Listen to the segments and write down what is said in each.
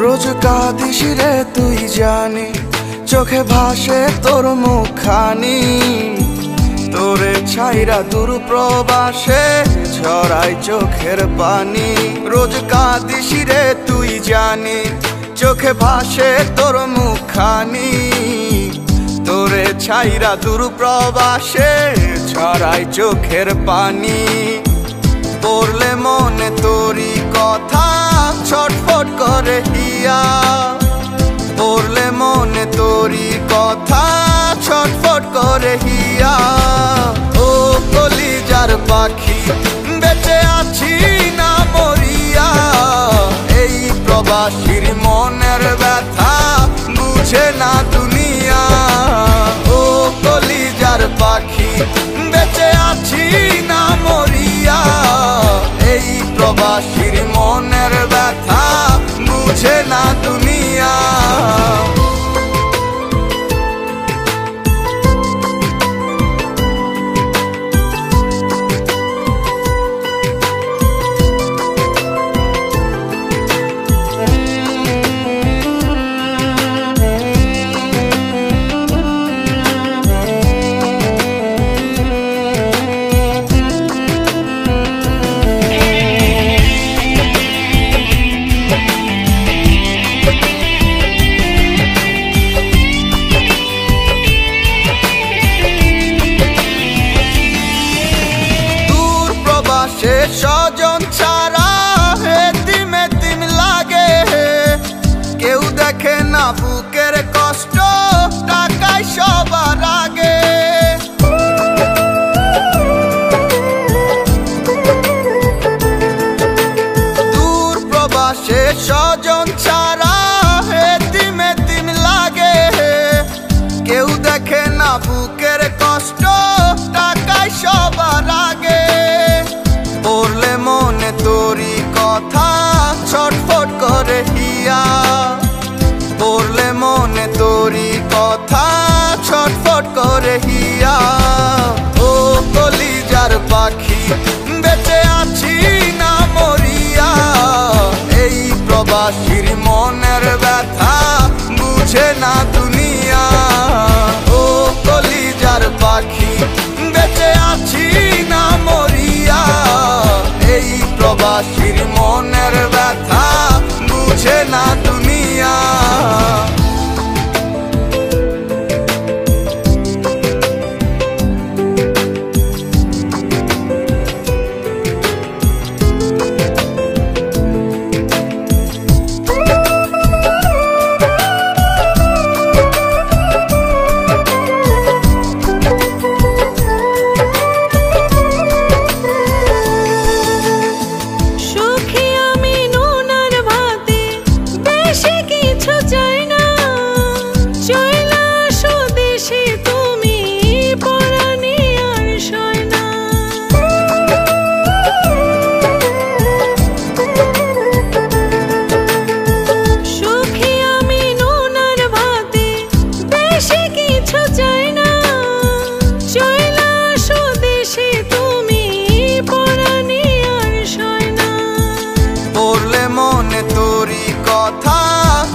রোজ কাঁদিস রে তুই জানি, চোখে ভাসে তোর মুখখানি। তোরে ছাইরা দূর প্রবাসে ঝরাই চোখের পানি। রোজ কাঁদিস রে তুই জানি, চোখে ভাসে তোর মুখখানি। তোরে ছাইরা দূর প্রবাসে ঝরাই চোখের পানি। পড়লে মনে তোরি কথা ছটফট করে হিয়া। পড়লে মনে তোরি কথা ছটফট করে হিয়া। ও কলিজার পাখি বেঁচে আছি না মরিয়া। এই প্রবাসীর মনের ব্যথা বুঝে না দুনিয়া। ও কলিজার পাখি বেঁচে আছি না মরিয়া। এই প্রবাসীর মনের ব্যথা বুঝে না দুনিয়া। স্বজন ছাড়া এতিম এতিম লাগে। কেউ দেখে না বুকের কষ্ট, টাকায় সবার আগে। দূর প্রবাসে স্বজন ছাড়া এতিম এতিম লাগে। কেউ দেখে না বুকের কষ্ট, টাকায় সবার আগে। পড়লে মনে তোরি কথা ছটফট করে হিয়া। পড়লে মনে তোরি কথা ছটফট করে হিয়া। ও কলিজার পাখি বেঁচে আছি না মরিয়া। এই প্রবাসীর মনের ব্যথা বুঝে না দুনিয়া। ও কলিজার পাখি বেঁচে আছি না মরিয়া। এই প্রবাসীর মনের ব্যথা বুঝে না দুনিয়া।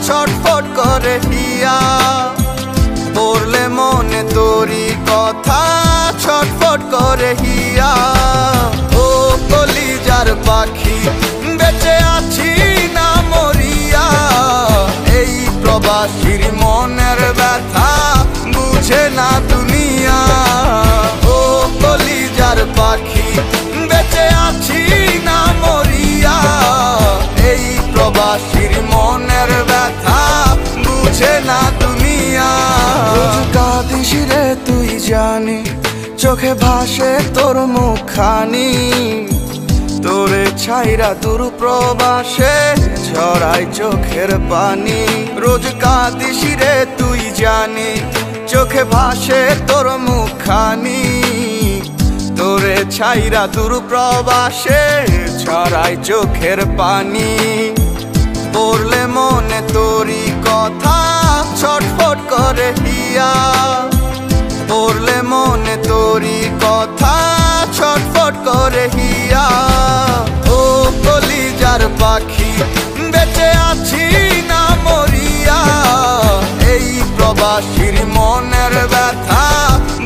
ছটফট করে হিয়া। পড়লে মনে তোরি কথা ছটফট করে হিয়া। ও কলিজার পাখি বেঁচে আছি না মরিয়া। এই প্রবাসীর মনের ব্যথা বুঝে না দুনিয়া। ও কলিজার পাখি বেঁচে আছি না মরিয়া। এই প্রবাসীর মনের ব্যথা বুঝে না দুনিয়া। রোজ কাঁদিস রে তুই জানি, চোখে ভাসে তোর মুখখানি। তোরে ছাইরা দূর প্রবাসে ঝরাই চোখের পানি। রোজ কাঁদিস রে তুই জানি, চোখে ভাসে তোর মুখখানি। তোরে ছাইরা দূর প্রবাসে ঝরাই চোখের পানি। পড়লে মনে তোরি কথা ছটফট করে হিয়া। পড়লে মনে তোরি কথা ছটফট করে হিয়া। ও কলিজার পাখি বেঁচে আছি না মনের ব্যথা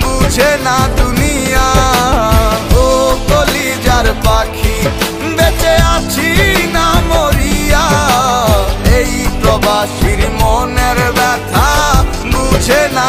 বুঝে না দুনিয়া। ও কলিজার পাখি বেঁচে আছি না মরিয়া, এই প্রবাসীর মনের ব্যথা বুঝে না।